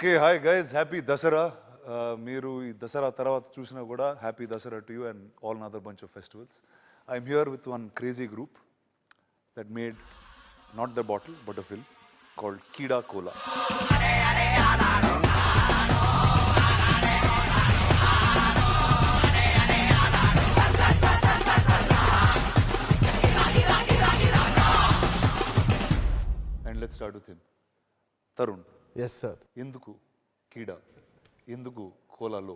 Okay hi guys, happy Dasara. మీరు ఈ దసరా తర్వాత చూసినా కూడా happy Dasara to you and all another bunch of festivals. I'm here with one crazy group that made not the bottle but a film called Keedaa Cola. And let's start with him. Tharun. Yes sir. Enduku Keedaa? Enduku Cola lo?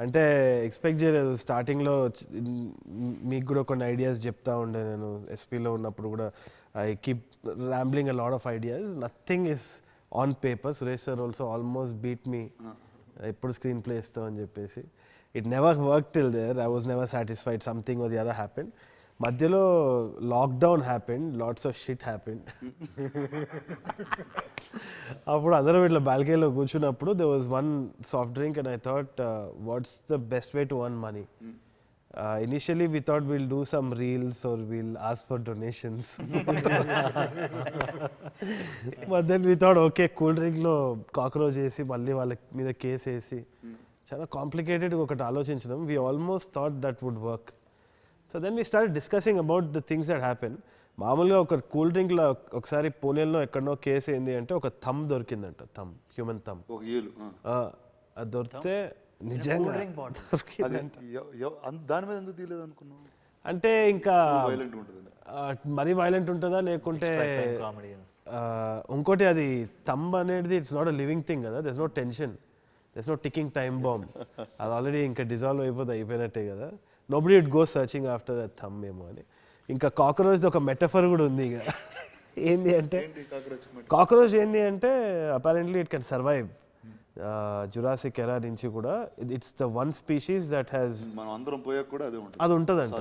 అంటే expect చేయలేదు. స్టార్టింగ్లో మీకు కూడా కొన్ని ideas చెప్తా ఉండే. నేను ఎస్పీలో ఉన్నప్పుడు కూడా I keep rambling a lot of ideas. Nothing is on paper. Suresh sir also almost beat me, ఎప్పుడు స్క్రీన్ ప్లే ఇస్తాం అని చెప్పేసి. It never work till there. I was never satisfied. Something or the other happened. మధ్యలో lockdown happened, lots of shit happened. అప్పుడు అందరం ఇట్లా బాల్కనీలో కూర్చున్నప్పుడు they was one soft drink and I thought what's the best way to earn money. Initially we thought we'll do some reels or we'll ask for donations. But then we thought okay, cool drink లో cockroach వేసి మళ్ళీ వాళ్ళ మీద case వేసి చాలా complicated ఒకటి ఆలోచించడం. We almost thought that would work. So then we started discussing about the things that happen. మామూలుగా ఒక కూల్ డ్రింక్లో ఒకసారి పూణేలో ఎక్కడనో కేసు ఏంది అంటే ఒక థమ్ దొరికిందంట. Thumb, human thumb. అది దొరికితే నిజంగా దాని మీద ఎందుకు తీయలేదు అనుకున్నావు? అంటే ఇంకా మరీ వైలెంట్ ఉంటుందా లేకుంటే ఇంకోటి అది థమ్ అనేది it's not a living thing కదా. There's no tension, there's no ticking time bomb. అది ఆల్రెడీ ఇంకా డిజాల్వ్ అయిపోయినట్టే కదా. Nobody it go searching after that thumb ఏమో అని. ఇంకా కాక్రోచ్ ఒక మెటఫర్ కూడా ఉంది. ఇక ఏంది అంటే కాక్రోచ్ ఏంది అంటే apparently it can survive Jurassic ఎరా నుంచి కూడా. It's the one species that has అది ఉంటుందంట.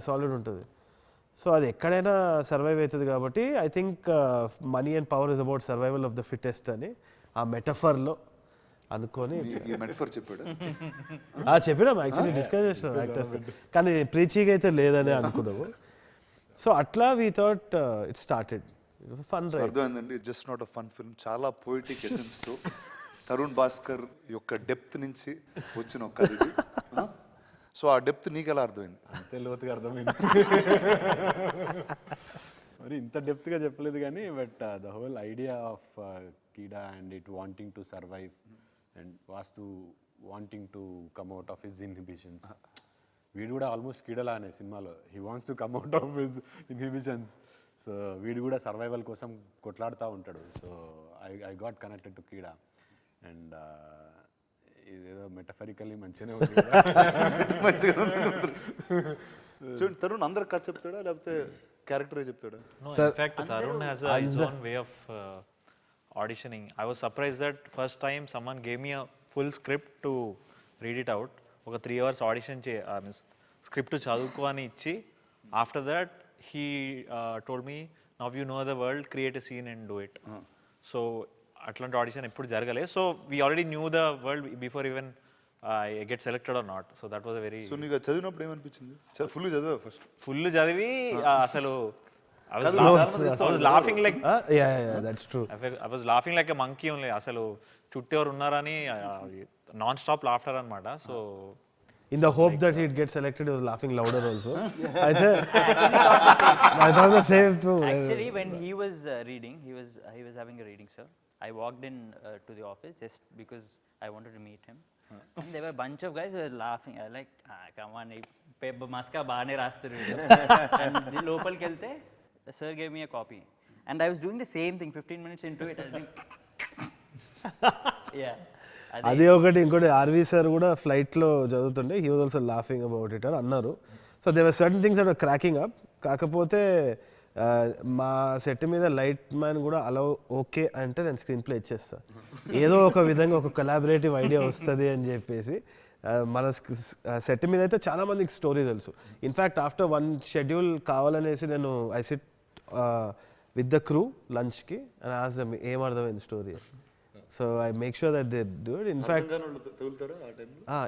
సాలిడ్ ఉంటుంది. సో అది ఎక్కడైనా సర్వైవ్ అవుతుంది కాబట్టి I think money and power is about survival of the fittest అని ఆ మెటఫర్లో అనుకొని చెప్పినాం. యాక్చువల్లీ డిస్కస్ చేసినాం యాక్టర్స్, కానీ ప్రీచీగా అయితే లేదని అనుకున్నాము. సో అట్లా we thought it started fun. అర్థమైందండి, just not a fun film. చాలా పోయిటిక్ ఎసెన్స్ తో తరుణ్ భాస్కర్ యొక్క డెప్త్ నుంచి వచ్చిన ఒక కథ ఇది. సో ఆ డెప్త్ నీకు ఎలా అర్థమైంది? అంతే లోతుగా అర్థమైంది. మరి ఇంత డెప్త్గా చెప్పలేదు కానీ but the whole idea of Keeda and it wanting to survive and Vasthu wanting to come out of his inhibitions. వీడు కూడా ఆల్మోస్ట్ కీడలా అనే సినిమాలో he wants to come out of his inhibitions. So వీడు కూడా సర్వైవల్ కోసం కొట్లాడుతూ ఉంటాడు. So I got connected to Keeda. And ఇదేదో మెటఫరికల్లీ మంచిగానే ఉంది. చూడండి, తరుణ్ అందరికి కథ చెప్తాడా లేకపోతే క్యారెక్టరే చెప్తాడా? No, in fact, Tharun has his own way of auditioning. I was surprised that first time someone gave me a full script to read it out. ఒక 3 hours audition స్క్రిప్ట్ చదువుకో అని ఇచ్చి after that he told me now you know the world, create a scene and do it. So అట్లాంటి audition ఎప్పుడు జరగలేదు. So we already knew the world before even I get selected or not. So that was a very. సో నీకు చదివినప్పుడు ఏమనిపించింది? Full చదివా? First full చదివి అసలు I was laughing like that's true. I was laughing like a monkey only. అసలు చుట్టూ ఎవరు ఉన్నారని నాన్ స్టాప్ లాఫ్టర్ అన్నమాట. So in the hope that he'd get selected, he was laughing louder also. I thought the same too. Actually, when he was reading, he was having a reading, sir. I walked in to the office just because I wanted to meet him. And there were a bunch of guys who were laughing. I was like, come on, paper maska baane rastaru. And the local kelte, the sir gave me a copy. And I was doing the same thing 15 minutes into it. I was like, yeah. అది ఒకటి. ఇంకోటి RV sir కూడా ఫ్లైట్లో చదువుతుండే, he was also laughing about it అని అన్నారు. So they were certain things that were cracking up. కాకపోతే మా సెట్ మీద లైట్ మ్యాన్ కూడా అలా ఓకే అంటే నేను స్క్రీన్ ప్లే ఇచ్చేస్తాను. ఏదో ఒక విధంగా ఒక కొలాబరేటివ్ ఐడియా వస్తుంది అని చెప్పేసి. మన సెట్ మీద అయితే చాలా మందికి స్టోరీ తెలుసు. ఇన్ఫ్యాక్ట్ ఆఫ్టర్ 1 షెడ్యూల్ కావాలనేసి నేను I SIT with the crew లంచ్కి అండ్ ఆస్క్ దెమ్ ఏం అర్థమైంది story. So I make sure that they do it. In fact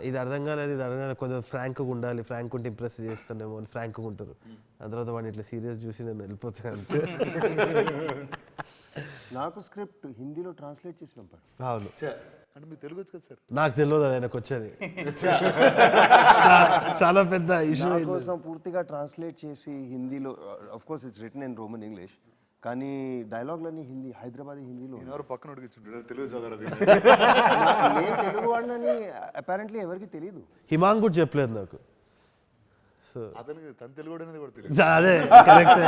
ఇది అర్థం కాలేదు, ఇది అర్థం కాలేదు, కొంచెం ఫ్రాంక్గా ఉండాలి, ఫ్రాంక్ ఉంటే ఇంప్రెస్ చేస్తానేమో అని ఫ్రాంక్గా ఉంటారు. ఆ తర్వాత వాడిని ఇట్లా సీరియస్ చూసి నేను వెళ్ళిపోతాను అంతే. నాకు స్క్రిప్ట్ హిందీలో ట్రాన్స్లేట్ చేసి పంపారు. అవును, అంటే మీకు తెలుగు వచ్చు కదా సార్? నాకు తెలియదు అది ఆయనకు వచ్చేది. చాలా పెద్ద ఇష్యూ. నా కోసం పూర్తిగా ట్రాన్స్లేట్ చేసి హిందీలో, of course it's return in Roman English, కానీ డైలాగ్లన్నీ హిందీ, హైదరాబాదీ హిందీలో. ఎవరు పక్కన ఉడికించుంటారు తెలుగు చదవరు. నేను తెలుగు వాడినని అపారెంట్లీ ఎవరికి తెలియదు. హిమాంగ్ కూడా చెప్పలేదు నాకు. సో అతనికి తన తెలుగు అనేది కూడా తెలియదు. అదే కరెక్ట్.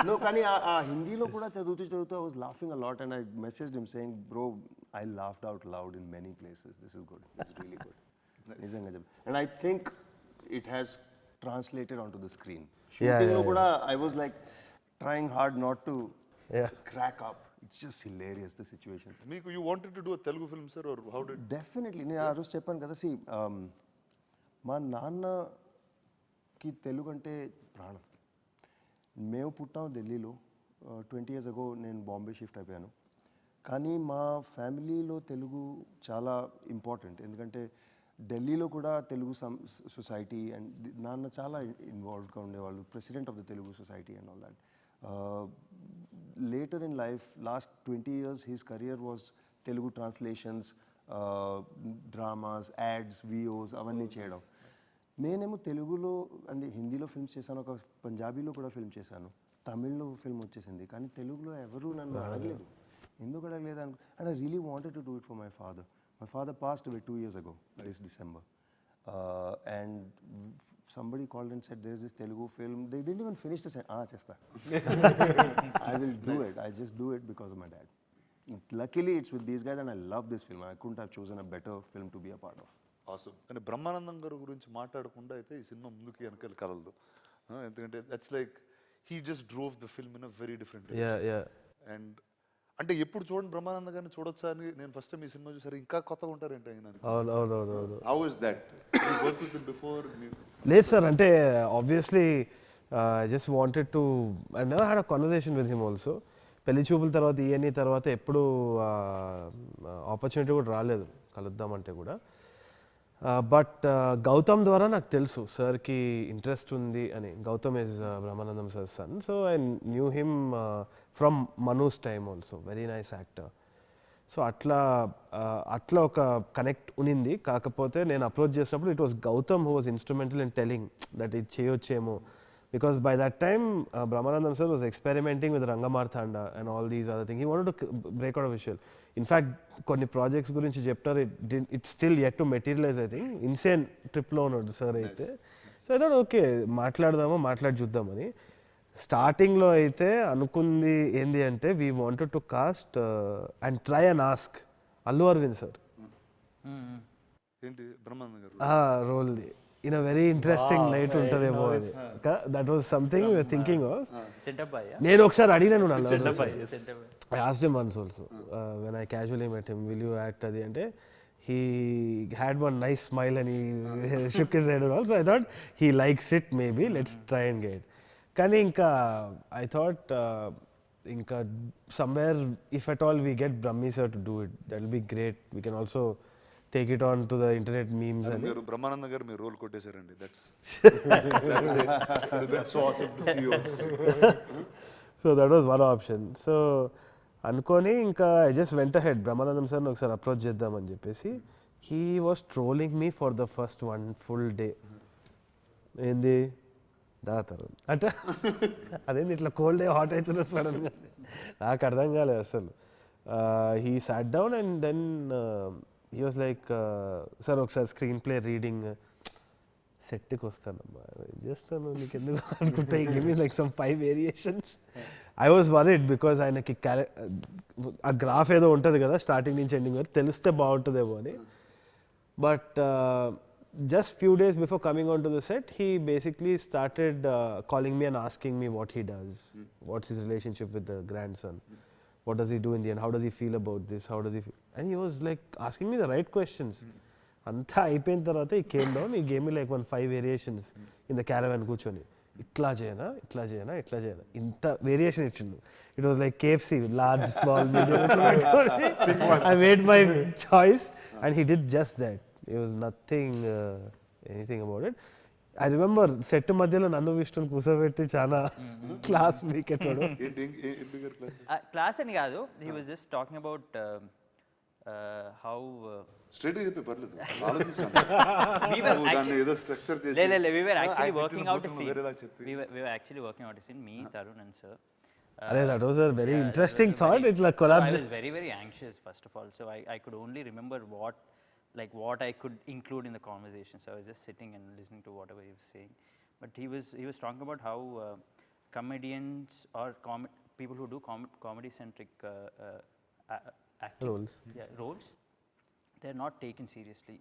No, కానీ ఆ హిందీలో కూడా చదువుతూ I was laughing a lot and I messaged him saying, bro, I laughed out loud in many places. This is good. This is really good. నిజంగా చెప్పు. And I think it has translated onto the screen. Shooting లో కూడా I was like trying hard not to crack up. It's just hilarious, the situations. మీకు you wanted to do a Telugu film, sir, or how did? Definitely. నేను ఆ రోజు చెప్పాను కదా, see, మా నాన్నకి తెలుగు అంటే ప్రాణం. మేము పుట్టాం ఢిల్లీలో, 20 years ago నేను బాంబే షిఫ్ట్ అయిపోయాను. కానీ మా ఫ్యామిలీలో తెలుగు చాలా ఇంపార్టెంట్, ఎందుకంటే ఢిల్లీలో కూడా తెలుగు సొసైటీ అండ్ నాన్న చాలా ఇన్వాల్వ్డ్గా ఉండేవాళ్ళు, president of the Telugu society and all that. Later in life, last 20 years his career was Telugu translations, dramas, ads, VOs అవన్నీ చేయడం. నేనేమో తెలుగులో అంటే హిందీలో ఫిల్మ్స్ చేశాను, ఒక పంజాబీలో కూడా ఫిల్మ్ చేశాను, తమిళ్లో ఫిల్మ్ వచ్చేసింది, కానీ తెలుగులో ఎవరు నన్ను అడగలేదు. ఎందుకు అడగలేదు and I really wanted to do it for my father. My father passed away 2 years ago this December, and somebody called and said there is this Telugu film. They didn't even finish the chesta. I will do it. I just do it because of my dad. Luckily it's with these guys and I love this film. I couldn't have chosen a better film to be a part of. Awesome. కానీ బ్రహ్మానందం గారి గురించి మాట్లాడకుండా అయితే ఈ cinema ముందుకు వెనకాల కదలదు. ఎందుకంటే that's like he just drove the film in a very different way. And అంటే ఎప్పుడు చూడండి బ్రహ్మానందం గారిని చూడొచ్చా అని నేను ఫస్ట్ టైం ఈ సినిమా చూసారు, ఇంకా కొత్తగా ఉంటారేంటి ఆయన. How is that? You work with him before? లేదు సార్, అంటే obviously I just wanted to, I never had a conversation with him also. పెళ్లి చూపుల తర్వాత ఈఎన్ఈ తర్వాత ఎప్పుడు ఆపర్చునిటీ కూడా రాలేదు కలుద్దామంటే కూడా. బట్ గౌతమ్ ద్వారా నాకు తెలుసు సార్కి ఇంట్రెస్ట్ ఉంది అని. Gautam is Brahmanandam sir son, so I knew him from Manu's time also, very nice actor. So అట్లా ఒక కనెక్ట్ ఉనింది. కాకపోతే నేను అప్రోచ్ చేసినప్పుడు it was Gautam who was instrumental in telling that ఇది చేయొచ్చేమో, because by that time Brahmanandam sir was experimenting with Rangamarthanda and all these other things. He wanted to break out of visual. In fact, కొన్ని projects గురించి చెప్తారు, it still yet to materialize. I think insane ట్రిప్లో ఉన్నాడు sir అయితే. So I thought okay మాట్లాడి చూద్దామని. స్టార్టింగ్లో అయితే అనుకుంది ఏంది అంటే we wanted to cast and try and ask Allu Aravind sir ఏంటి బ్రహ్మానందం గారు రోల్ది in a very interesting light ఉంటదేమో అది. That was something we were thinking of. నేను ఒకసారి అడిగాను I asked him once also, when I casually met him, will you act adi ante he had one nice smile and he shook his head and all. So I thought he likes it, maybe let's try and get. Kani inka I thought inka somewhere if at all we get Brahmi sir to do it, that will be great. We can also take it on to the internet memes. And Brahmanandam garu మీరు role కొట్టేశారండి. That's so awesome to see you on screen. So that was one option. So అనుకొని ఇంకా I just వెంట head Brahmanandam సార్ని ఒకసారి approach చేద్దామని చెప్పేసి. He was trolling me for the first 1 full day. ఏంది తరుణ్ అంటే అదేంది ఇట్లా కోల్డ్ డే హాట్ అవుతున్నారు సడన్గా, నాకు అర్థం కాలేదు అసలు. He sat down and then he was like sir ఒకసారి స్క్రీన్ ప్లే రీడింగ్ సెట్కి వస్తానమ్మా చేస్తాను నీకు ఎందుకు అనుకుంటా, give me like some 5 variations. I was worried because ఆయనకి ఆ గ్రాఫ్ ఏదో ఉంటుంది కదా స్టార్టింగ్ నుంచి ఎండింగ్ వరకు, తెలిస్తే బాగుంటుందేమో అని. But just few days before coming onto the set, he basically started calling me and asking me what he does, what's his relationship with the grandson, what does he do in the end, how does he feel about this, how does he feel, and he was like asking me the right questions. అంతా అయిపోయిన తర్వాత ఈ came down, ఈ game like 5 variations in the caravan కూర్చొని ఇట్లా చేయనా ఇట్లా చేయనా ఇట్లా చేయనా ఇంత వేరియేషన్ ఇచ్చిండు. It was like KFC, large small medium. I made my choice and he did just that. It was nothing, anything about it. I remember set మధ్యలో నన్ను విష్ణుని కూర్చోబెట్టి చాలా క్లాస్ వీకెట్టాడు. క్లాస్ అని కాదు, he was just talking about how స్ట్రైట్గా చెప్పి పర్లేదు we were actually working out a scene. We were actually working out a scene, me, Tharun and sir. అరే that was a very interesting thought. ఇట్లా So I collapse. was very, very anxious first of all. So I could only remember what I could include in the conversation. So I was just sitting and listening to whatever he was saying. But he was talking about how comedians or people who do comedy-centric acting, Roles. roles, they're not taken seriously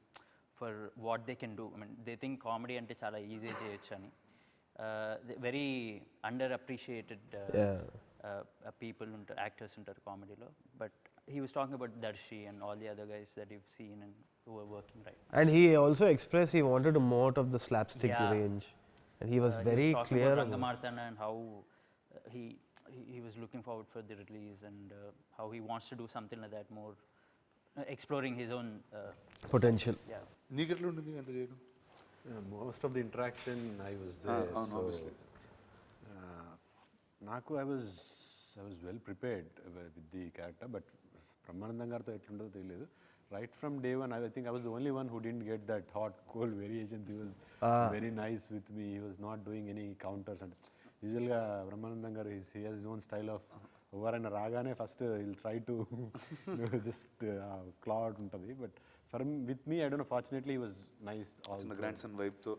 for what they can do. I mean, they think comedy ante chala easy cheyochu ani. Very underappreciated people actors untaru comedy lo. But he was talking about Darshi and all the other guys that you've seen and who are working right. And he also expressed he wanted to more out of the slapstick Yeah. range. And he was He very was talking clear about about Rangamarthana and how he was looking forward for the release and how he wants to do something like that more, exploring his own potential. yeah. నీకెట్లా ఉంటుంది అంత చేయడం? Most of the interaction I was there. అవును, obviously. నాకు I was well prepared with the character, but Brahmanandam గారితో ఎట్లుంటుందో తెలియదు. Right from day one, I think I was the only one who didn't get that hot, cold variations. He was very nice with me. He was not doing any counters. And usually, Brahmanandam గారు he has his own style of ఎవరైనా రాగానే first he'll try to just claw out ఉంటుంది. But with me, I don't know, fortunately, he was nice. చిన్న grand son vibe తో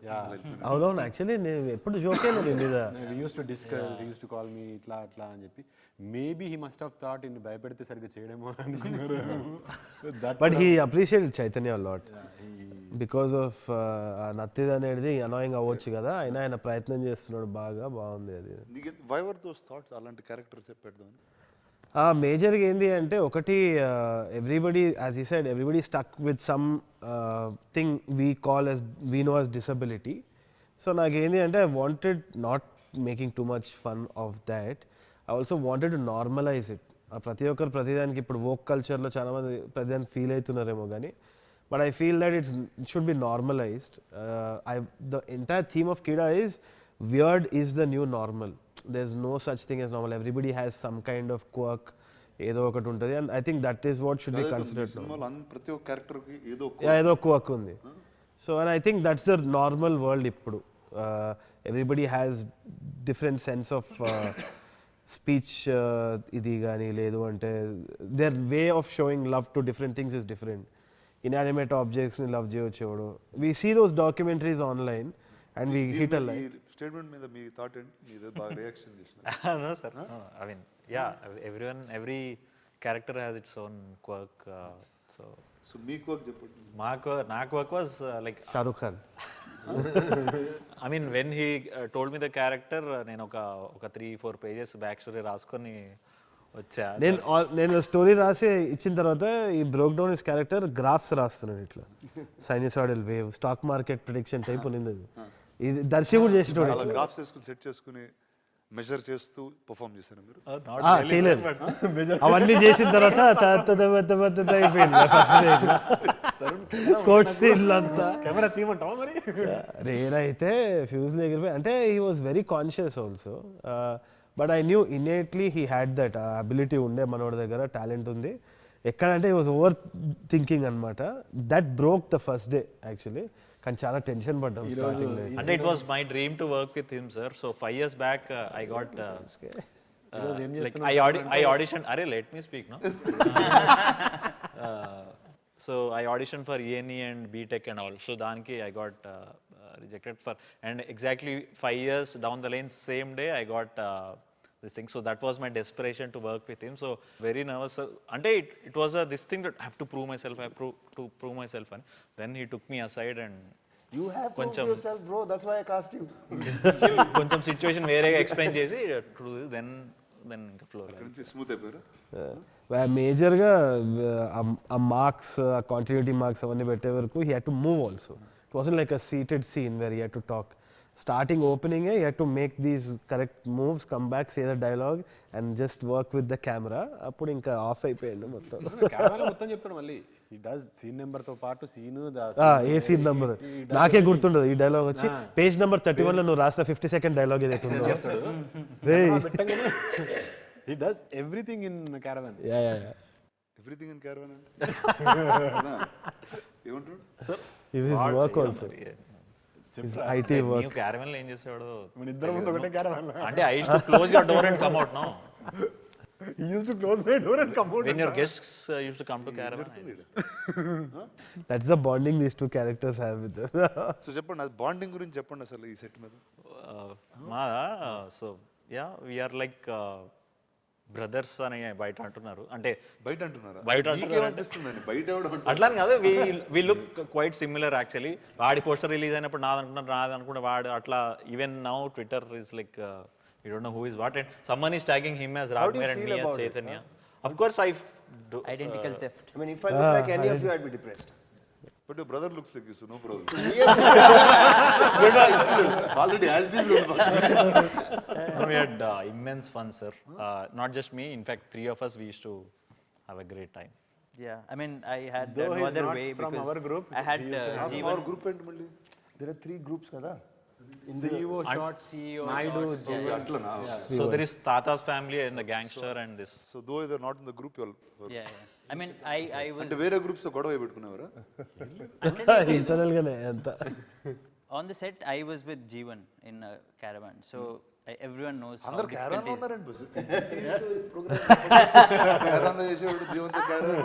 అవునవును, actually నేను ఎప్పుడు joke అయినా మీద. We used to discuss, he used to call me ఇట్లా అట్లా అని చెప్పి. Maybe he must have thought ఇన్ని భయపెడితే సరిగ్గా చేయడేమో అనుకున్నారు. But he appreciated Chaitanya lot because of నత్తిది అనేది అనాయింగ్ అవ్వచ్చు కదా, అయినా ఆయన ప్రయత్నం చేస్తున్నాడు, బాగుంది అది. నీకు వై వర్ దోస్ థాట్స్ అలాంటి క్యారెక్టర్స్ పెడదాం? మేజర్గా ఏంటి అంటే ఒకటి, ఎవ్రీబడి యాజ్ ఈ side everybody stuck with some thing we know as disability. So నాకేంటి అంటే I wanted not making too much fun of that, I also wanted to normalise it. ప్రతి ఒక్కరు ప్రతిదానికి ఇప్పుడు వోక్ కల్చర్లో చాలామంది ప్రతిదానికి ఫీల్ అవుతున్నారేమో కానీ, but I feel that it should be normalized. The entire theme of Keeda is weird is the new normal. There's no such thing as normal. Everybody has some kind of quirk, ఏదో ఒకటి ఉంటుంది, and I think that is what should be considered. సినిమాలో ప్రతి ఒక్క character కి ఏదో quirk ఉంది. So and I think that's the normal world ఇప్పుడు. Everybody has different sense of speech, ఇది కానీ లేదు అంటే their way of showing love to different things is different. Inanimate objects ని love చేయొచ్చు. We see those documentaries online and we hit a line. Statement మీద మీ thought ఏంటి? మీరు బాగా రియాక్షన్ చేస్తున్నారు. No, sir. No, I mean, yeah, every character has its own quirk. So me quirk చెప్పండి. నా quirk was like Shah Rukh Khan. I mean, when he told me the character, నేను ఒక 3-4 pages back story రాసుకొని వచ్చా. నేను story రాసి ఇచ్చిన తర్వాత ఈ broke down is character graphs రాస్తున్నాడు, ఇట్లా sinusoidal wave, stock market prediction type ఉన్నది. ఇది దర్శి కూడా చేసేటోడు. అలా గ్రాఫ్స్ చేసుకుని సెట్ చేసుకుని మెజర్ చేస్తూ పర్ఫామ్ చేశారు మీరు? చేయలేదు. అవన్నీ చేసిన తర్వాత అయిపోయింది కోట్ సీన్లు అంతా. కెమెరా తీయమంటావా మరి? రేనైతే ఫ్యూజ్లో ఎగిరిపోయి, అంటే he was very conscious also. But I knew innately he had that ability ఉండే, మనోడి దగ్గర టాలెంట్ ఉంది. ఎక్కడంటే హీ వాజ్ ఓవర్ థింకింగ్ అనమాట. That broke the first day actually. కానీ చాలా టెన్షన్ పడ్డాం స్టార్టింగ్ లో. అంటే it was my dream to work with him, sir. So 5 years back I got like I auditioned. Arey, let me speak, no? So I auditioned for E&E and BTech and all. So daniki I got rejected for, and exactly 5 years down the lane, same day I got this thing. So that was my desperation to work with him. So very nervous. Ante it was this thing that I have to prove myself. I have to prove myself. And then he took me aside and You have proved yourself, bro. That's why I cast you. కొంచెం situation వేరేగా explain చేసి then ఇంకా flow smooth అయిపోయారు. మేజర్గా ఆ marks, ఆ continuity marks అవన్నీ పెట్టే వరకు he had to move also. It wasn't like a seated scene where he had to talk. starting opening you have to make these correct moves, come back, say the dialogue and just work with the camera. అప్పుడు ఇంకా of అయిపోయింది మొత్తం. Caravan మొత్తం చెప్పాడు మళ్ళీ. He does scene number తో పాటు seen a scene number నాకే గుర్తుండదు. ఈ డైలాగ్ వచ్చి పేజ్ నెంబర్ 31 లో నువ్వు రాసిన 50-second డైలాగ్ ఏదైతే ఉందో he does everything in caravan. Everything in caravan అంటే ఏమంటాడు sir it is work also. IT work. New caravan లో ఏం చేసేవాడు మన ఇద్దరం ముందు ఒకటే క్యారవాన్. అంటే I used to close your door and come out no. He used to close my door and come out. When your guests used to come to caravan. That's the bonding these two characters have with them. So చెప్పండి bonding గురించి చెప్పండి అసలు ఈ set మీద. మా so yeah we're like brothers అని బయట అంటున్నారు. అంటే బయట అంటున్నారా? బయట అనిపిస్తుందండి బయట అట్లా కాదు. We look quite similar actually. వాడి పోస్టర్ రిలీజ్ అయినప్పుడు నాది అనుకుంటున్నా వాడు అట్లా. Even now Twitter is like you don't know who is what and someone is tagging him as Raghuver and me as Chaitanya. Of course I identical theft. I mean, if I look like any of you, I'd be depressed. But your brother looks like you, so no problem. Already as this we had immense fun, sir. Not just me, in fact 3 of us we used to have a great time. Yeah, I mean I had Though no he's other not way from because our group, I had our group and మళ్ళీ There are 3 groups kada. CEO shots, CEO Naidu, అట్లనా? So there is Tata's family and the gangster and this. So though they are not in the group you all yeah. I mean I was అంటే వేరే groups తో గొడవ పెట్టుకునేవారా? Internal గానే అంత. on the set I was with Jeevan in a caravan. So everyone knows how అందరూ difficult caravan it is. ఉన్నారండి bus. Programme caravan చేసేవాడు జీవంతో caravan.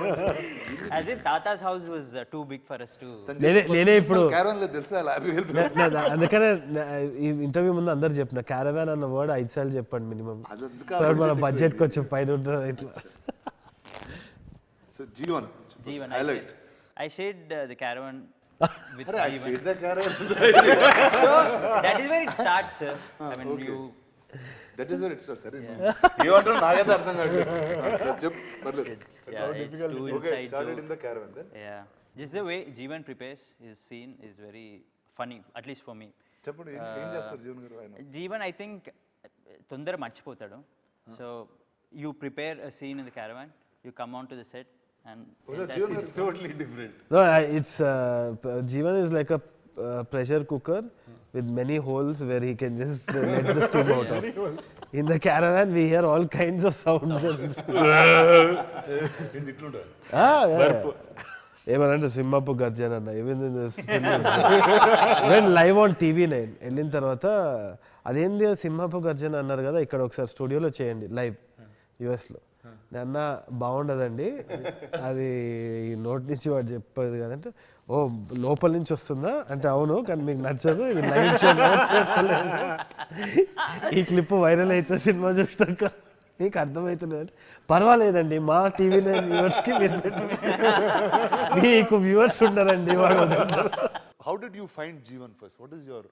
As in Tata's house was too big for us to. నేనే ఇప్పుడు caravan లో తెలుసా happy help. అందుకనే ఈ interview ముందు అందరు చెప్పిన క్యారవాన్ అన్న వర్డ్ 5 సార్లు చెప్పండి మినిమం. సార్ మన బడ్జెట్ కొంచెం పైన ఉంటుంది ఇట్లా. So Jeevan highlight. I shared the caravan with I Jeevan. said the caravan. So that is where it starts, sir. I mean you. That is where it starts. సరే ఏమంటారు నాకైతే అర్థం కాదు. చెప్పు పర్లేదు. Yeah, it's too Okay, inside. started in the caravan then. Yeah, just the way Jeevan prepares his scene is very funny, at least for me. చెప్పండి ఏం చేస్తారు జీవన్ గారు ఆయన? Jeevan, I think తొందర మర్చిపోతాడు. So you prepare a scene in the caravan, you come on to the set and Jeevan గారు totally different. No, it's Jeevan is like a pressure cooker with many holes where he can just let the steam out of. In the caravan we hear all kinds of sounds. ఏమనంటే సింహపు గర్జన అన్న even live on TV9 వెళ్ళిన తర్వాత అదేంది సింహపు గర్జన అన్నారు కదా ఇక్కడ ఒకసారి స్టూడియోలో చేయండి లైవ్ యుఎస్లో. అన్న బాగుండదండి అది ఈ నోట్ నుంచి వాడు చెప్పేది కదంటే ఓ లోపల నుంచి వస్తుందా అంటే అవును కానీ మీకు నచ్చదు ఇది లైవ్ షో. ఈ క్లిప్ వైరల్ అయితే సినిమా చూస్తాక మీకు అర్థమవుతుంది అంటే పర్వాలేదండి మా TV9 వ్యూవర్స్కి మీరు మీకు వ్యూవర్స్ ఉండరండి వాడు. How did you find Jeevan first? What is your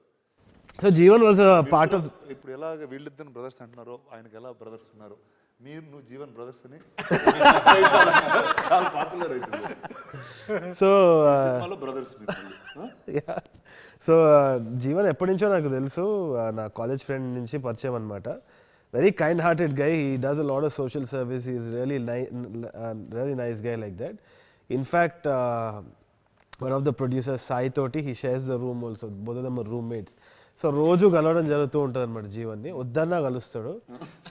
so Jeevan was part of. ఇప్పుడు ఎలా వీళ్ళిద్దరు బ్రదర్స్ అంటున్నారో ఆయనకి ఎలా బ్రదర్స్ ఉన్నారు మీరు నువ్వు జీవన్ బ్రదర్స్ అని చాలా పాపులర్ అవుతుంది. సో సినిమాలో బ్రదర్స్ మీరు. సో జీవన్ ఎప్పటి నుంచో నాకు తెలుసు, నా కాలేజ్ ఫ్రెండ్ నుంచి పరిచయం అనమాట. Very kind hearted guy, he does a lot of social service, he is really nice guy like that. In fact one of the producers Sai తోటి he shares the room also, both of them are roommates. So రోజు కలవడం జరుగుతూ ఉంటుంది అనమాట జీవన్ని, వద్దన్నా కలుస్తాడు.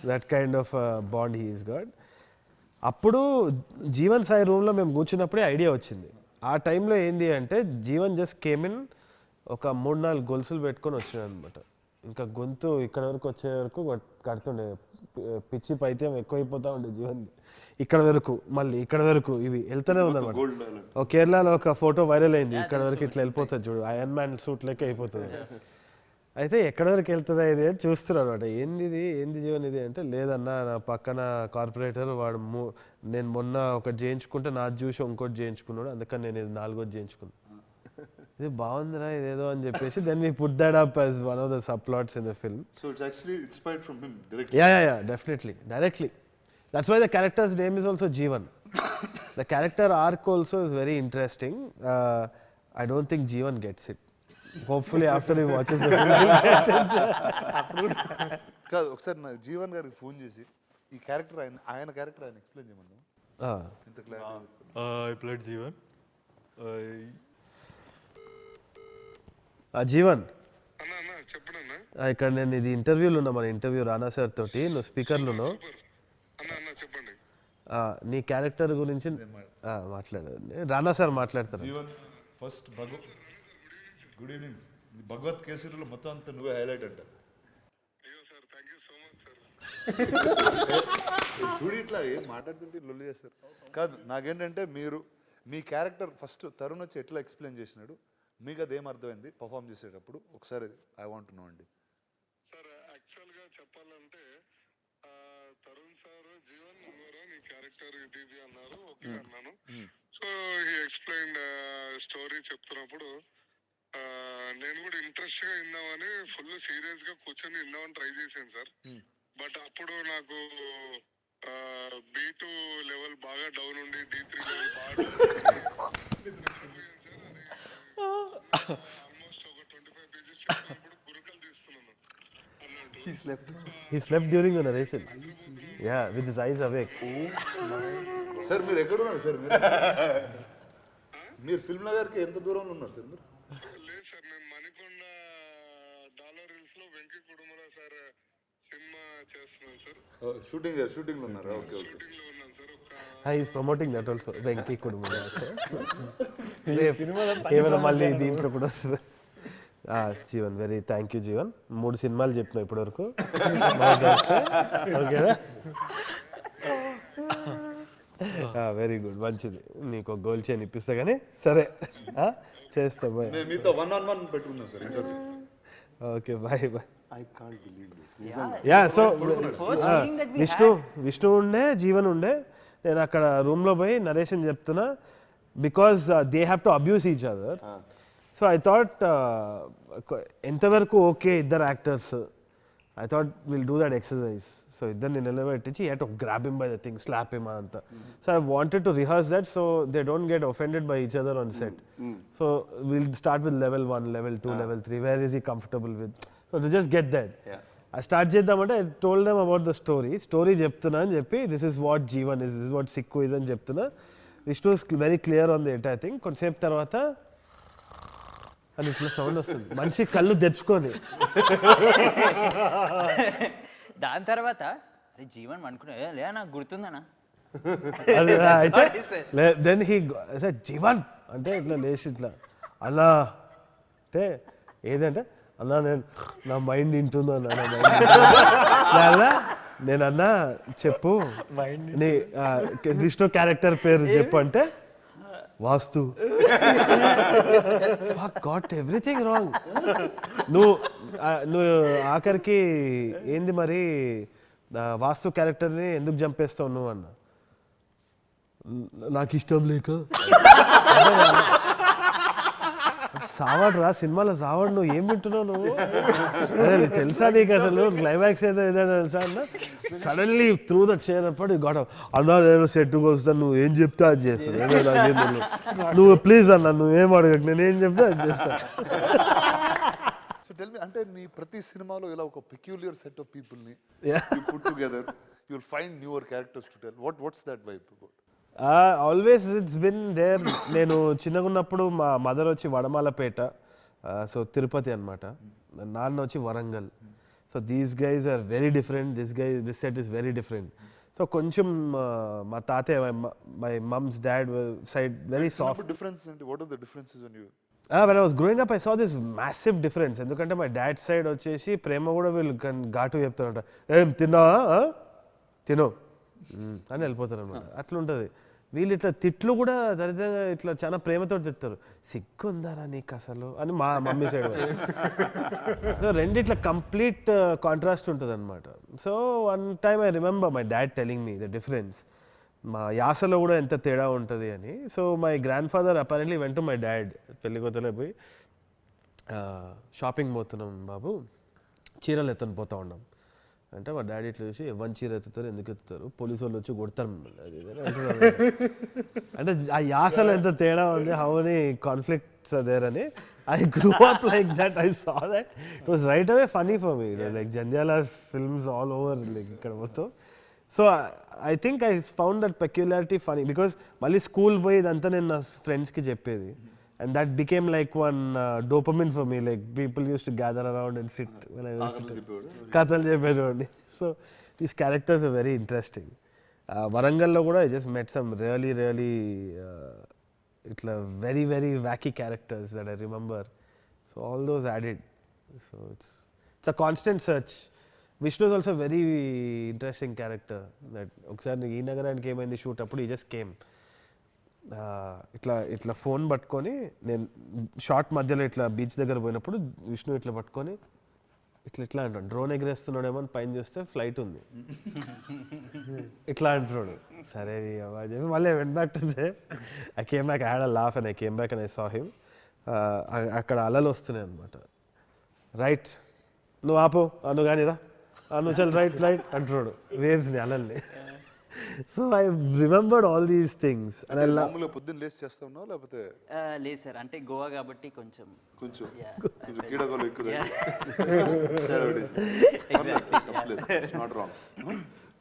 That kind of bond he is god. అప్పుడు జీవన్ సాయి రూమ్లో మేము కూర్చున్నప్పుడే ఐడియా వచ్చింది. ఆ టైంలో ఏంది అంటే జీవన్ జస్ట్ కేమ్ ఇన్, ఒక 3-4 గొలుసులు పెట్టుకొని వచ్చినాడు అనమాట. ఇంకా గొంతు ఇక్కడ వరకు వచ్చే వరకు కడుతుండే, పిచ్చి పైత్యం ఎక్కువైపోతూ ఉండే జీవన్. ఇక్కడ వరకు మళ్ళీ ఇక్కడ వరకు ఇవి వెళ్తూనే ఉందన్నమాట. కేరళలో ఒక ఫోటో వైరల్ అయింది, ఇక్కడ వరకు ఇట్లా వెళ్ళిపోతుంది చూడు, ఐరన్ మ్యాన్ సూట్ లెక్క అయిపోతుంది. అయితే ఎక్కడి వరకు వెళ్తుందా ఇది అని చూస్తున్నారు అనమాట. ఏంది జీవన్ ఇది అంటే, లేదన్నా నా పక్కన కార్పొరేటర్ వాడు నేను మొన్న ఒకటి చేయించుకుంటే నాది చూసి ఇంకోటి చేయించుకున్నాడు, అందుకని నేను ఇది 4వ చేయించుకున్నాను. ఇది బాగుందిరా ఇదేదో అని చెప్పేసి then we put that up as one of the subplots in the film. So it's actually inspired from him directly. Yeah, definitely, directly. That's why the character's name is also Jeevan. The character arc also is very interesting. I don't think Jeevan gets it. Hopefully after you watches కాదు ఒకసారి నాకు జీవన్ గారికి phone చేసి ఈ character ఆయన character ఆయన explain చేయమన్నా ఇంత clarity. I played Jeevan. Jeevan అన్నా అన్నా చెప్పడన్నా ఇక్కడ నేను ఇది ఇంటర్వ్యూలో ఉన్నా, మన ఇంటర్వ్యూ రానా సార్ తోటి, నువ్వు స్పీకర్లో అన్నా అన్నా చెప్పండి. నీ క్యారెక్టర్ గురించి మాట్లాడండి, రానా సార్ మాట్లాడతారు. Jeevan first good evening. Bhagavanth కేసరిలో మొత్తం అంతా నువ్వే హైలైట్ అంట. అయ్యో sir thank you so much sir. చూడు ఇట్లా ఏం మాట్లాడుతుంటే లొల్లి చేస్తారు. కాదు నాకేంటంటే మీరు మీ క్యారెక్టర్ ఫస్ట్ తరుణ్ వచ్చి ఎట్లా ఎక్స్ప్లెయిన్ చేసినాడు, మీకు అదేం అర్థమైంది పర్ఫామ్ చేసేటప్పుడు ఒకసారి ఐ వాంట్ టు నో అండి. సార్ యాక్చువల్గా చెప్పాలంటే తరుణ్ సార్ జీవన్ నువ్వరా నీ క్యారెక్టర్ ఇది అన్నారు. ఓకే అన్నాను. సో హీ ఎక్స్ప్లెయిన్ స్టోరీ చెప్తున్నప్పుడు నేను కూడా ఇంట్రెస్ట్ గా విందామని ఫుల్ సీరియస్ గా కూర్చొని విందామని ట్రై చేశాను సార్. బట్ అప్పుడు నాకు B2 లెవెల్ బాగా డౌన్ ఉండి D3 లెవెల్ బాగా ఆల్మోస్ట్ ఒక 25 pages ఇప్పుడు గురుకలు తీస్తున్నాను అన్నట్టు. He slept during the narration. Yeah, with his eyes awake. Sir మీరు ఎక్కడున్నారు సార్? మీరు ఫిల్మ్ నగర్కి ఎంత దూరంలో ఉన్నారు సార్ మీరు? లేదు సార్ నేను మణికొండ డాలర్ హిల్స్ లో వెంకీ కుటుంబరావు సార్ సినిమా చేస్తున్నాను సార్. షూటింగ్ లో ఉన్నారు. Okay okay. షూటింగ్ లో ఉన్నాను సార్. ఒక He is promoting that also. Venky కుటుంబం కేవలం మళ్ళీ దీంట్లో కూడా వస్తుంది. Jeevan very thank you Jeevan. 3 సినిమాలు చెప్పినా ఇప్పటివరకు. ఓకేనా? వెరీ గుడ్, మంచిది. నీకు ఒక గోల్ చైన్ ఇప్పిస్తా కానీ సరే చేస్తా. బాయ్. నేను మీతో 1-on-1 పెట్టుకున్నాను sir interview. Okay bye bye. I can't believe this. Yeah so First meeting that we Vishnu ఉండే, జీవన్ ఉండే. నేను అక్కడ రూమ్లో పోయి నరేషన్ చెప్తున్నా because they have to abuse each other. So I thought ఎంతవరకు ఓకే ఇద్దరు actors, I thought will do that exercise. So ఇద్దరిని నిలబెట్టించి you have to grab him by the thing, slap him అంతా. So I wanted to rehearse that so they don't get offended by each other on set. So will start with level 1, level 2, level 3. Where is he comfortable with? So to just get that. I start చేద్దామంటే I told them about the story చెప్తున్నా అని చెప్పి this is what Jeevan is, this is what Sikku is అని చెప్తున్నా. Vishnu is very clear on the entire thing. కొంతసేపు తర్వాత అని ఇట్లా సౌండ్ వస్తుంది, మనిషి కళ్ళు తెచ్చుకొని. దాని తర్వాత జీవన్ అనుకున్నా లే నాకు గుర్తుందనా. అయితే దెన్ హీ జీవన్ అంటే ఇట్లా లేచి ఇట్లా అలా అంటే ఏదంటే అన్నా నేను నా మైండ్ వింటుందో అన్నా, నేను అన్నా చెప్పు నీ విష్ణు క్యారెక్టర్ పేరు చెప్పు అంటే వాస్తు. Got everything wrong. నువ్వు ఆఖరికి ఏంది మరి వాస్తు క్యారెక్టర్ని ఎందుకు చంపేస్తావు నువ్వు అన్న. నాకు ఇష్టం లేక. సావాడు రా సినిమాలో సావాడు, నువ్వు ఏం వింటున్నావు నువ్వు? అదే తెలుసా నీకు అసలు క్లైమాక్స్ ఏదో ఏదైనా తెలుసా అన్న. సడన్లీ త్రూ ద చైర్ అప్పుడు గొడవ అన్నా నేను సెట్కి వస్తాను, నువ్వు ఏం చెప్తే అది చేస్తాను. నువ్వు ప్లీజ్ అన్న నువ్వేం అడగకు, నేను ఏం చెప్తే అది చేస్తాను. సో టెల్ మీ, అంటే నీ ప్రతి సినిమాలో ఇలా ఒక పెక్యులియర్ సెట్ ఆఫ్ పీపుల్ని put together, you will find newer characters to tell. What's that vibe about? Always it's been there. నేను చిన్నగా ఉన్నప్పుడు మా మదర్ వచ్చి వడమాలపేట, సో తిరుపతి అనమాట, నాన్న వచ్చి Warangal. So these guys are very different, this set is very different. So కొంచెం మా తాతయ్య, my moms dad side very soft. Difference అంటే what are the differences when you when I was growing up I saw this massive difference. ఎందుకంటే మా dad side వచ్చేసి ప్రేమ కూడా వీళ్ళు ఘాటు చెప్తారంట, ఏం తిన్నావా తినో అని వెళ్ళిపోతారు అనమాట. అట్లుంటుంది. వీళ్ళు ఇట్లా తిట్లు కూడా దరిద్రంగా ఇట్లా చాలా ప్రేమతో తిడతారు. సిగ్గుందారా నీకు అసలు అని మా మమ్మీ సైడ్. సో రెండిట్లా కంప్లీట్ కాంట్రాస్ట్ ఉంటుంది అనమాట. So one time I remember my dad telling me the difference, మా యాసలో కూడా ఎంత తేడా ఉంటుంది అని. So my grandfather apparently వెంట మై డాడ్ పెళ్ళికొత్తలే పోయి షాపింగ్ పోతున్నాం బాబు, చీరలు ఎత్తని పోతా ఉన్నాం అంటే మా డాడీ ఇట్లా చూసి ఎవరి చీర ఎత్తుతారు, ఎందుకు ఎత్తుతారు, పోలీసు వాళ్ళు వచ్చి కొడతారు అది అంటే ఆ యాసలో ఎంత తేడా ఉంది, హౌ మెనీ కాన్ఫ్లిక్ట్స్ దేర్ అని. I grew up like that. I saw that. It was right away funny for me. Like Jandiala's films all over. Like ikkada mottham. So I think I found that peculiarity funny because mali school boy idantha nenu na friends ki cheppedi, and that became like one dopamine for me. Like people used to gather around and sit when I used to kathalu cheppedodi. So these characters are very interesting. Warangal lo kuda I just met some really itla very wacky characters that I remember. So all those added. So it's a constant search. Vishnu is also a very interesting character. That ఒకసారి ఈ నగరానికి ఏమైంది shoot అప్పుడు ఈ just came ఇట్లా phone పట్టుకొని నేను short మధ్యలో ఇట్లా బీచ్ దగ్గర పోయినప్పుడు విష్ణు ఇట్లా పట్టుకొని ఇట్లా అంటాడు, డ్రోన్ ఎగరేస్తున్నాడేమో అని పైన చూస్తే ఫ్లైట్ ఉంది ఇట్లా అంటున్నాడు. సరే చెప్పి మళ్ళీ వెంట back to say I came back, I had a laugh and I came back and I saw him. అక్కడ అలలు వస్తున్నాయి అనమాట. రైట్ నువ్వు ఆపు, నువ్వు కానీరా, నువ్వు చల్ రైట్ రైట్ అంటున్నాడు వేవ్స్ని అలల్ని. So I remembered all these things. మామూలుగా పొద్దున్న లేచి చేస్తా ఉన్నావు లేకపోతే? లేదు సార్, అంటే గోవా కాబట్టి కొంచెం కీడాగోలు ఎక్కువ.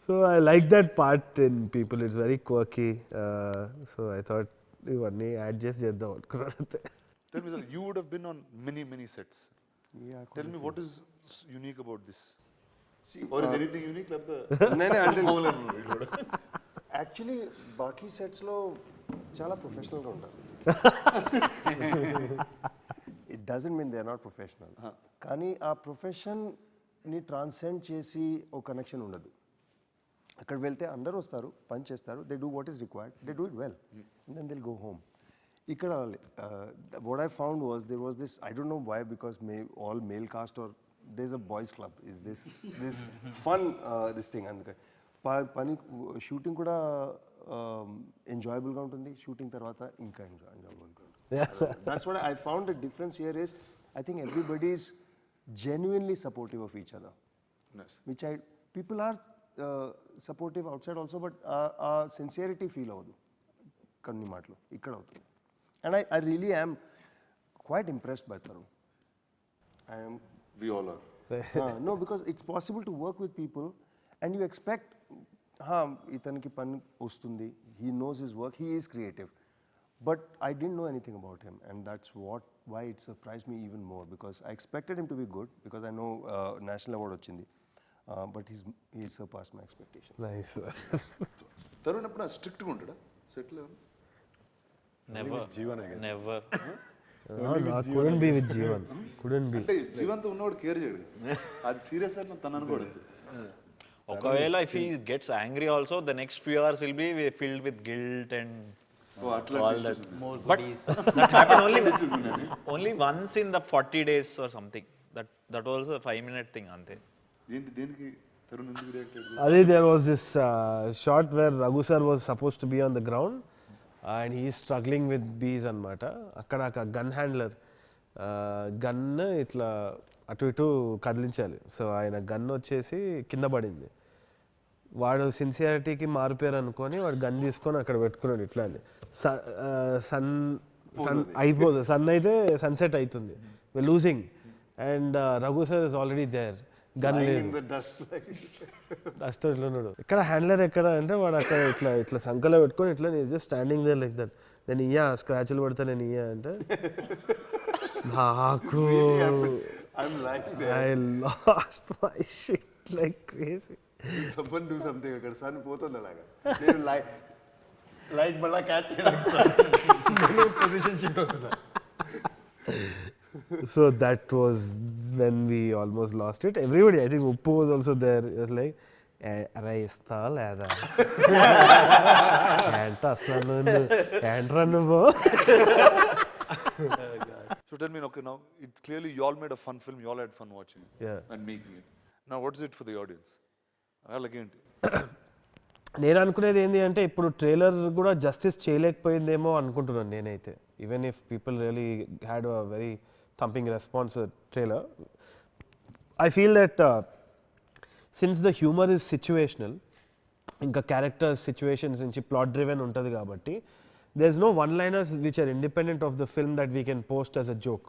So I like that part in people. It's very quirky. So I thought ఇవన్నీ యాడ్ చేసి చేద్దాం అనుకున్నాను. Tell me, sir, you would have been on many sets. Yeah. Tell me what is unique about this? Or is anything unique? Actually బాకీ సెట్స్లో చాలా ప్రొఫెషనల్గా ఉంటారు. It doesn't mean they are not professional, కానీ ఆ ప్రొఫెషన్ని ట్రాన్సెండ్ చేసి ఒక connection ఉండదు. అక్కడ వెళ్తే అందరూ వస్తారు, పని చేస్తారు, they do what is required, they do it well, and then they'll go home. ఇక్కడ what I found was there was this, I don't know why, because all male cast are there's a boys club, is this fun this thing, అందుకే పని shooting కూడా ఎంజాయబుల్గా ఉంటుంది, shooting తర్వాత ఇంకా ఎంజాయబుల్గా ఉంటుంది. That's what I found the difference here is, I think everybody is genuinely supportive of each other. Nice. Which people are supportive outside also, but sincerity feel avadu kanni maatlu ikkada avutundi. And I really am quite impressed by Tharun. I am. We all are. No, because it's possible to work with people and you expect, itaniki pani ostundi, he knows his work, he is creative. But I didn't know anything about him, and that's why it surprised me even more, because I expected him to be good, because I know national award ochindi, but he surpassed my expectations. Nice. Tharun apna strict ga untada set lo? Never. couldn't be with Jeevan. Couldn't be. అంటే జీవంతో ఉన్నవాడు care చేయడు, అది serious అని తను అనుకోడు. ఒకవేళ if he gets angry also, the next few hours will be filled with guilt and all that. more But goodies. that happened only once in the 40 days or something. That was a 5-minute thing ante. దేనికి తరుణ్ ఎందుకు react అయ్యాడు? Adi, there was this shot where Raghu sir was supposed to be on the ground and he is struggling with bees అనమాట. అక్కడ ఒక gun handler gun ఇట్లా అటు ఇటు కదిలించాలి. So ఆయన గన్ వచ్చేసి కింద పడింది. వాడు సిన్సియారిటీకి మారిపోయారు అనుకొని వాడు గన్ తీసుకొని అక్కడ పెట్టుకున్నాడు. ఇట్లా అని సన్ అయిపోతుంది, సన్ అయితే సన్సెట్ అవుతుంది, losing, and Raghu sir is already there, gun లేదు, డస్ట్ ఇట్లా ఉన్నాడు. ఇక్కడ హ్యాండ్లర్ ఎక్కడ అంటే వాడు అక్కడ ఇట్లా సంకలో పెట్టుకొని ఇట్లా just standing there like that. నేను ఇయ్యా స్క్రాచ్లు పడతా, నేను ఇయ్యా అంటే నాకు I lost my shit like crazy. Someone do something అక్కడ సన్ పోతుంది అలాగా, నేను లైట్ మళ్ళా క్యాచ్ చేయడానికి పొజిషన్ షిఫ్ట్ అవుతున్నా. So that was when we almost lost it. Everybody, I think Uppu was also there. It was like, అరే ఇస్తా లేదా ఏంట అసలు ఏంట్రా నువ్వు. So tell me, okay, now it's clearly you all made a fun film, you all had fun watching it and making it. Now what is it for the audience? అలాగేంటి నేను అనుకునేది ఏంటి అంటే ఇప్పుడు ట్రైలర్ కూడా జస్టిస్ చేయలేకపోయిందేమో అనుకుంటున్నాను నేనైతే. Even if people really had a very thumping response trailer, I feel that since the humour is situational, ఇంకా characters situations నుంచి ప్లాట్ డ్రివెన్ ఉంటుంది కాబట్టి there is no one liners which are independent of the film that we can post as a joke.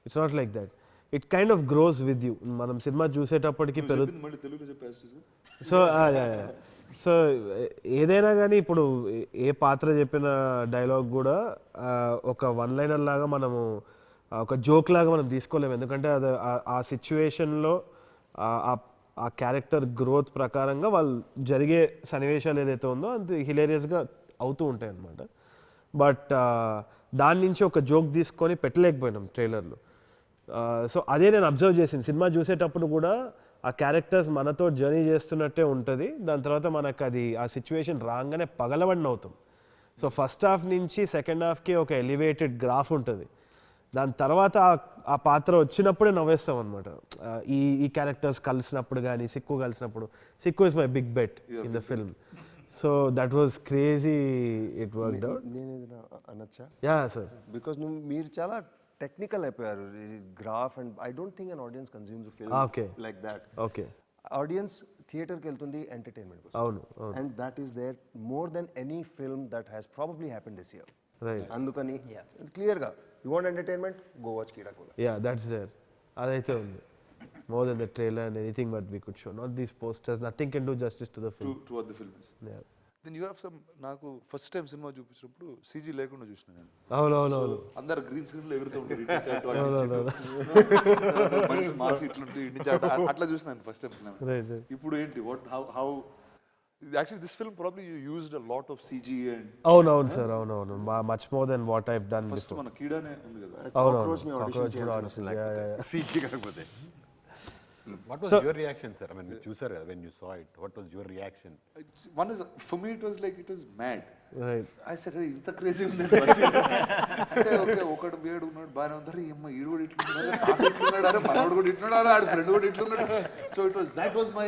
It's not like that. It kind of gross with you. మనం cinema చూసేటప్పటికి మళ్ళీ తెలుగులో చెప్పేసి so ఏదైనా కానీ ఇప్పుడు ఏ పాత్ర చెప్పిన డైలాగ్ కూడా ఒక వన్ లైనర్ లాగా మనము ఒక జోక్ లాగా మనం తీసుకోలేము. ఎందుకంటే అది ఆ సిచ్యువేషన్లో ఆ క్యారెక్టర్ గ్రోత్ ప్రకారంగా వాళ్ళు జరిగే సన్నివేశాలు ఏదైతే ఉందో అది హిలేరియస్గా అవుతూ ఉంటాయి అన్నమాట. బట్ దాని నుంచి ఒక జోక్ తీసుకొని పెట్టలేకపోయినాం ట్రైలర్లో. సో అదే నేను అబ్జర్వ్ చేసింది. సినిమా చూసేటప్పుడు కూడా ఆ క్యారెక్టర్స్ మనతో జర్నీ చేస్తున్నట్టే ఉంటుంది. దాని తర్వాత మనకు అది ఆ సిచ్యువేషన్ రాగానే పగలబడిన అవుతాం. సో ఫస్ట్ హాఫ్ నుంచి సెకండ్ హాఫ్కి ఒక ఎలివేటెడ్ గ్రాఫ్ ఉంటుంది. దాని తర్వాత ఆ పాత్ర వచ్చినప్పుడే నవ్వేస్తాం అనమాట. ఈ క్యారెక్టర్స్ కలిసినప్పుడు కానీ సిక్కు కలిసినప్పుడు. Sikku is my big bet in the film. So that was crazy. It worked out. నేను ఏదైనా అనొచ్చా? Yeah sir. బికాస్ మీరు చాలా టెక్నికల్ అయిపోయారు. Graph and I don't think an audience consumes film like that. Okay. Audience థియేటర్కి వెళ్తుంది entertainment కోసం. అవును. And that is there more than any film that has probably happen this year. Right. అందుకని క్లియర్గా you want entertainment, go watch Keeda Cola. Yeah that's there. అదైతే ఉంది. More than the trailer and anything but we could show. Not these posters. Nothing can do justice to the film. To what the film is. Yeah. Then you have some. నాకు first time cinema చూపించినప్పుడు CG లేకుండా చూసిన నేను. అవును. అందరు green screen లో ఎగురుతూ ఉంటారు. మనిషి మాసి ఇట్లుంటే అట్లా చూసినాను ఫస్ట్ టైం. ఇప్పుడు ఏంటి how actually this film probably you used a lot of CG and అవును సార్. అవును. Much more than what I've done before. First మన కీడానే ఉంది కదా. కాక్రోచ్ ని ఆడిషన్ చేయాల్సిన సీజీ కాకపోతే. What was your reaction, sir? I mean, చూసారు కదా, when you saw it, what was your reaction? One is, for me it was like it was mad. Right. I said, hey, ఇంత crazy ఉంది అంటే okay ఒకడు వేడు ఉన్నాడు బాగానే ఉంది. అరే అమ్మ ఈడు కూడా ఇట్లున్నాడు, తాత ఇట్లున్నాడు, అరే మనోడు కూడా ఇట్లున్నాడు, ఆడి ఫ్రెండ్ కూడా ఇట్లున్నాడు. So it was that was my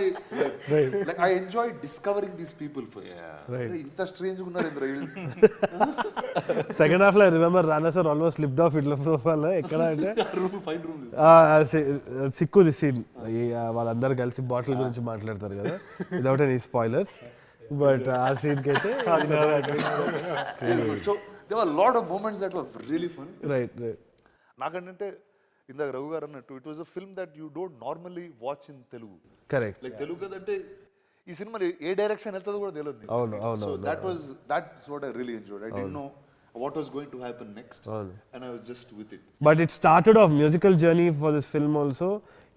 like I enjoy discovering these people first. ఇంత స్ట్రేంజ్ ఉన్నారు ఇంద్ర. సెకండ్ హాఫ్ లో I remember Rana sir almost slipped off ఇట్లా సోఫాలో. ఎక్కడ అంటే ఫైన్ రూమ్ సిక్కుది సీన్. వాళ్ళందరూ కలిసి బాటిల్ గురించి మాట్లాడతారు కదా, వితౌట్ ఎనీ స్పాయిలర్స్. బట్ ఆ సీన్ కి అయితే so there were a lot of moments that were really fun. Right. నాకంటే ఇందాక రఘు గారు అన్నట్టు it was a film that you don't normally watch in Telugu. Correct. Like Telugu కదంటే ఈ సినిమా ఏ డైరెక్షన్ వెళ్తుందో కూడా తెలియదు. అవును. So that's what I really enjoyed. I didn't know what was going to happen next and I was just with it. But it started off musical journey for this film also.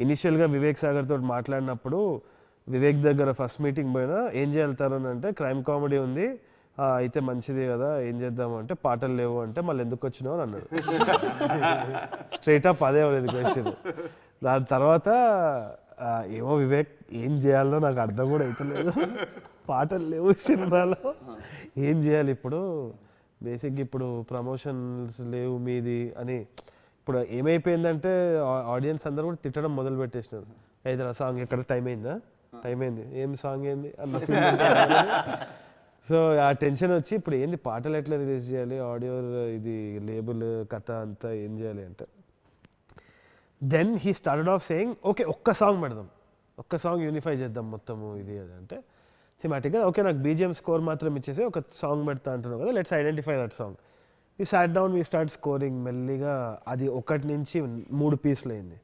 ఇనిషియల్గా వివేక్ సాగర్ తోటి మాట్లాడినప్పుడు వివేక్ దగ్గర first meeting పోయినా ఏం చేయాలి అంటే crime comedy ఉంది అయితే మంచిది కదా, ఏం చేద్దాం అంటే పాటలు లేవు అంటే మళ్ళీ ఎందుకు వచ్చినావు అని అన్నాడు. స్ట్రైట్ అప్ అదే అనేది క్వశ్చన్. దాని తర్వాత ఏమో వివేక్ ఏం చేయాలో నాకు అర్థం కూడా అవుతలేదు, పాటలు లేవు సినిమాలో, ఏం చేయాలి ఇప్పుడు, బేసిక్గా ఇప్పుడు ప్రమోషన్స్ లేవు మీది అని. ఇప్పుడు ఏమైపోయిందంటే ఆడియన్స్ అందరూ కూడా తిట్టడం మొదలు పెట్టేసినారు. అయితే ఆ సాంగ్ ఎక్కడ టైం అయింది ఏం సాంగ్ ఏంది అన్న. సో ఆ టెన్షన్ వచ్చి ఇప్పుడు ఏంది పాటలు ఎట్లా రిలీజ్ చేయాలి, ఆడియో ఇది లేబుల్ కథ అంతా ఏం చేయాలి అంటే then he started off saying okay ఒక్క సాంగ్ పెడదాం, ఒక్క సాంగ్ యూనిఫై చేద్దాం మొత్తము ఇది అది అంటే థిమాటిక్గా ఓకే నాకు బీజిఎం స్కోర్ మాత్రం ఇచ్చేసి ఒక సాంగ్ పెడతా అంటున్నావు కదా, let's identify that song. We sat down, we start scoring. మెల్లిగా అది 1 నుంచి 3 పీస్లు అయింది,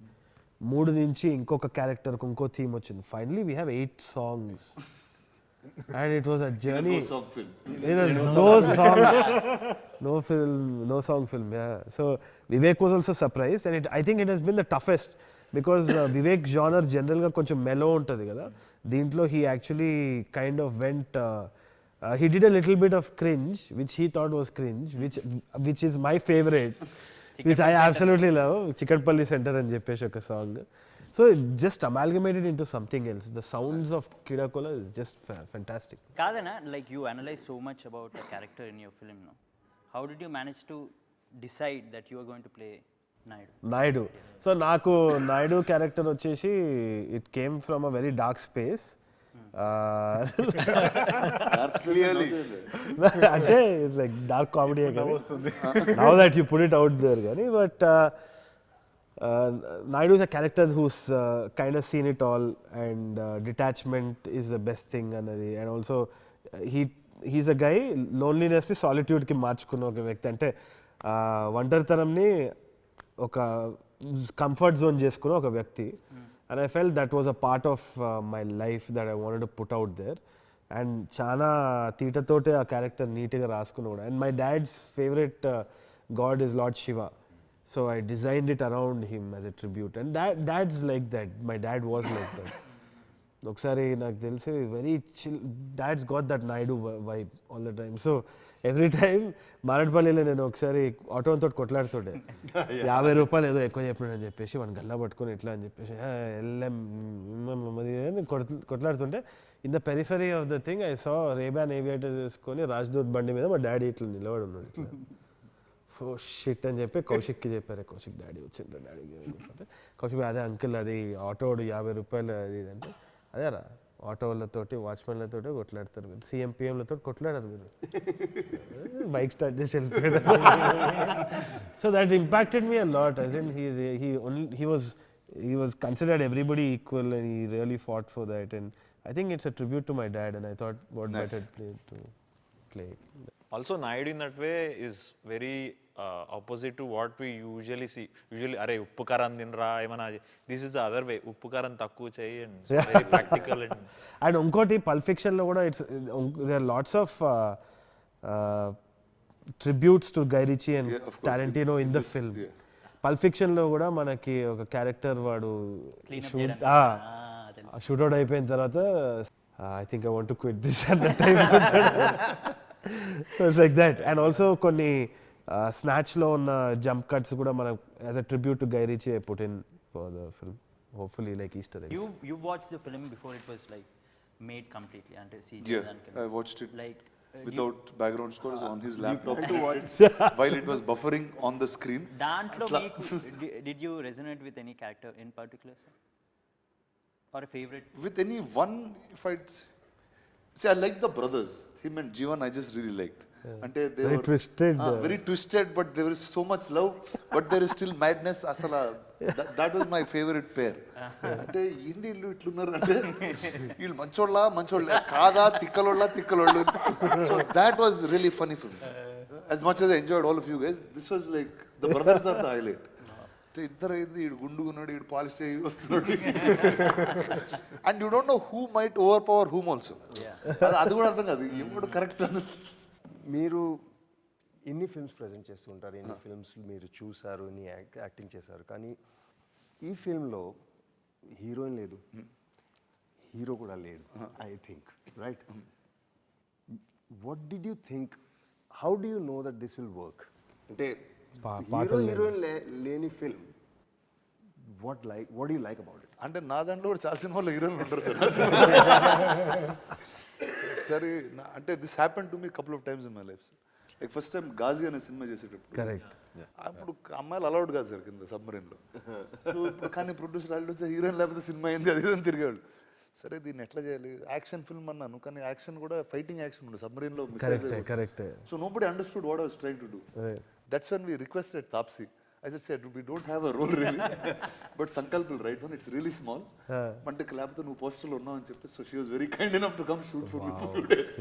3 నుంచి ఇంకొక క్యారెక్టర్కి ఇంకో థీమ్ వచ్చింది. Finally we have 8 songs. And it was a journey. No song film. Yeah. So Vivek was also surprised, and I think it has been the toughest because Vivek genre general ga koncham mellow untadi kada. Deentlo he actually kind of went. He did a little bit of cringe, which he thought was cringe, which is my favorite, which I absolutely love. Chikatpalli Center and Jeppesh oka song. So it just amalgamated into something else. The sounds of Keedaa Kola is just fantastic. Kadana, like you analyze so much about a character in your film now. How did you manage to decide that you are going to play Naidu? So Naku Naidu character vachesi it came from a very dark space. Clearly. It's like dark comedy. Now that you put it out there, Gani, but Naidu is a character who's kind of seen it all, and detachment is the best thing anadi, and also he's a guy loneliness ni solitude ki మార్చుకున్న ఒక వ్యక్తి. అంటే ఒంటరితనంని ఒక comfort zone చేసుకున్న ఒక వ్యక్తి. And I felt that was a part of my life that I wanted to put out there. And చాలా తీటతోటే ఆ క్యారెక్టర్ నీట్గా రాసుకున్నా కూడా. And my dad's favourite god is lord Shiva. So I designed it around him as a tribute. And dad's like that, my dad was like that. ఒకసారి నాకు తెలిసి very chill, dad's got that Naidu vibe all the time. So every time మారడ్పల్లిలో నేను ఒకసారి ఆటోతో కొట్లాడుతుండే, 50 రూపాయలు ఏదో ఎక్కువ చెప్పినాడని చెప్పేసి వాడిని గల్లా పట్టుకొని ఎట్లా అని చెప్పేసి వెళ్ళాం కొట్లాడుతుంటే, in the periphery of the thing I saw Ray Ban aviator చేసుకొని రాజ్దూత్ బండి మీద మా డాడీ ఇట్లా నిలబడి ఉన్నాడు ఇట్లా. ఓ షిట్ అని చెప్పి కౌశిక్కి చెప్పారు, కౌశిక్ డాడీ వచ్చిండ్రు, డాడీకి చెప్పంటే కౌశిక్ అదే అంకుల్ అది ఆటోడు 50 రూపాయలు అది ఇది అంటే, అదేరా ఆటోలతోటి వాచ్మెన్లతోటి కొట్లాడతారు మీరు, సిఎంపిఎంలతో కొట్లాడారు మీరు, బైక్ స్టార్ట్ చేసి వెళ్ళిపోయాడు. So that impacted me a lot. As in he was considered everybody equal and he really fought for that, and I think it's a tribute to my dad, and I thought what better play to play. Also, Naidu in that way is very opposite to what we usually see. Usually, అరే ఉప్పు కారం తినరా ఏమన్నా, this is the other way, ఉప్పు కారం తక్కువ చేయి and very practical. And ఇంకోటి పల్ప్ ఫిక్షన్లో కూడా it's there are lots of tributes to Guy Ritchie and Tarantino in the film. Pulp ఫిక్షన్లో కూడా మనకి ఒక క్యారెక్టర్ వాడు షూట్అవుట్ అయిపోయిన తర్వాత I think I want to quit this at the time. It's like that. And also కొన్ని స్నాచ్లో ఉన్న జంప్ కట్స్ కూడా మనం as a tribute to Guy Richie I put in for the film, hopefully like Easter eggs. You watched the film before it was like made completely and CG. Yeah, I watched it like without background scores on his laptop to watch while it was buffering on the screen. Dantlo did you resonate with any character in particular, sir? Or a favorite? With any one, if I'd say I like the brothers, him and Jeevan, I just really liked. Ante they Very were twisted. very twisted, but there is so much love, but there is still madness. Asala that was my favorite pair. Ante indi illu itlunar ante illu mancholla kaada tikkalollu. So that was really funny for me. As much as I enjoyed all of you guys, this was like the brothers are the highlight. ఇద్దరు అయింది, ఈడు గుండుగున్నాడు, ఈడు polish చేయి వస్తున్నాడు, and you don't know who might over power whom also. అది కూడా అర్థం కాదు, ఎవడు కరెక్ట్ అన్నది. మీరు ఎన్ని ఫిల్మ్స్ ప్రజెంట్ చేస్తూ ఉంటారు, ఎన్ని ఫిల్మ్స్ మీరు చూసారు, ఎన్ని యాక్టింగ్ చేశారు, కానీ ఈ ఫిల్మ్లో హీరోయిన్ లేదు, హీరో కూడా లేడు, I think right. What did you think, how do you know that this will work? అంటే హీరోయిన్ లేని film, what do you like about it? అంటే నా దాంట్లో కూడా చాలా సినిమాలో హీరోయిన్లు ఉంటారు సార్. ఒకసారి అంటే this happen to me couple of times in my life sir. Like first time Ghazi అనే సినిమా చేసేటప్పుడు కరెక్ట్, అప్పుడు అమ్మాయిలు అలౌడ్ కాదు సార్ కింద సబ్మరీన్లో. సో ఇప్పుడు కానీ ప్రొడ్యూసర్ వాళ్ళు వచ్చి హీరోయిన్ లేకపోతే సినిమా అయింది అది అని తిరిగాడు. సరే దీన్ని ఎట్లా చేయాలి, యాక్షన్ ఫిల్మ్ అన్నాను, కానీ యాక్షన్ కూడా ఫైటింగ్ యాక్షన్ ఉండదు సబ్మరీన్లో. So nobody understood what I was trying to do. That's when we requested Taapsee. I said, we don't have a role really, but Sankalp will write one. It's really small. Mante kalaptho nu poster lo unnavu ani cheppi, so she was very kind enough to come shoot for me for a few days.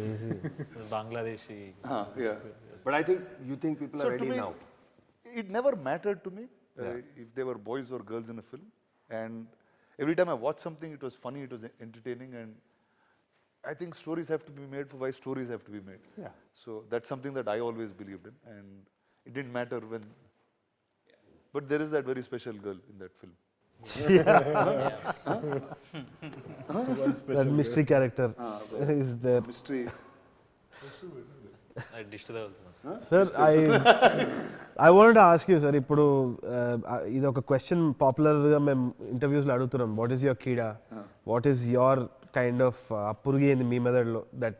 Bangladeshi. Yeah. But I think you think people are ready now. It never mattered to me if they were boys or girls in a film, and every time I watched something, it was funny, it was entertaining, and I think stories have to be made for why stories have to be made. Yeah. So that's something that I always believed in, and it didn't matter when. But there is that very special girl in that film. That mystery character is there. Mystery. Sir, I wanted to ask you, sir, ఇప్పుడు ఇది ఒక question పాపులర్గా మేము ఇంటర్వ్యూస్లో అడుగుతున్నాం. What is your కీడా, what is your kind of అప్పురుగి ఏంది మీ మెథడ్లో that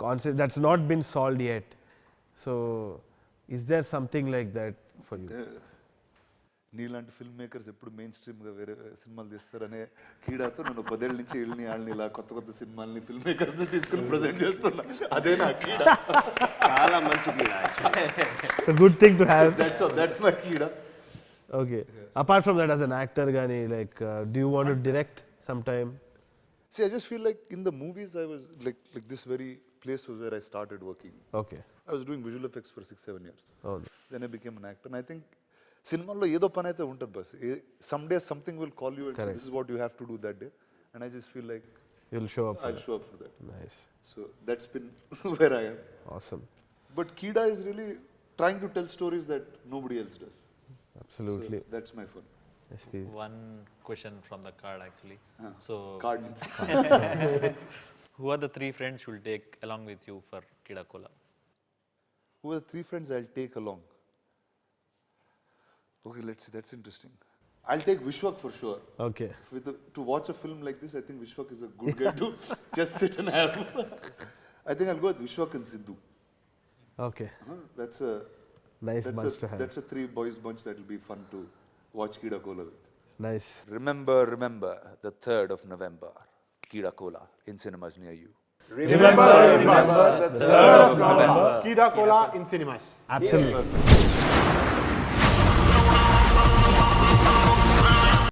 concept that's not been solved yet. So is there something like that for you? నీలాంటి ఫిల్మ్ మేకర్స్ ఎప్పుడు మెయిన్ స్ట్రీమ్గా వేరే సినిమాలు తీస్తారనే కీడాతో నన్ను 10 ఏళ్ళ నుంచి వాళ్ళని ఇలా కొత్త సినిమాలని ఫిల్మ్ మేకర్స్ తీసుకుని ప్రజెంట్ చేస్తున్నా. అదే నా కీడా. చాలా మంచి కీడా. Good thing to have. That's my కీడా. Okay. Apart from that, as an actor, Gani, like, do you want to direct sometime? See, I just feel like in the movies, I was like this very place was where I started working. Okay. I was doing visual effects for 6-7 years. Oh. Then I became an actor, and I think సినిమాల్లో ఏదో పని అయితే ఉంటుంది bus. Some day something will call you and this is what you have to do that day, and I just feel like You'll show up. I'll show up for that. Nice. So that's been where I am. Awesome. But Keedaa is really trying to tell stories that nobody else does. Absolutely. So that's my fun. SP. One question from the card actually. So, Card. who are the 3 friends you will take along with you for Keedaa Kola? Who are the 3 friends I'll take along? Okay, let's see. That's interesting. I'll take Vishwak for sure. Okay. To watch a film like this, I think Vishwak is a good guy to just sit and have. I think I'll go with Vishwak and Sidhu. Okay. That's a Nice bunch to have. that's a 3 boys bunch that will be fun to watch Keedaa Kola with. Nice. Remember, the 3rd of November, Keedaa Kola in cinemas near you. Remember the 3rd of November, Keedaa Kola in cinemas. Absolutely.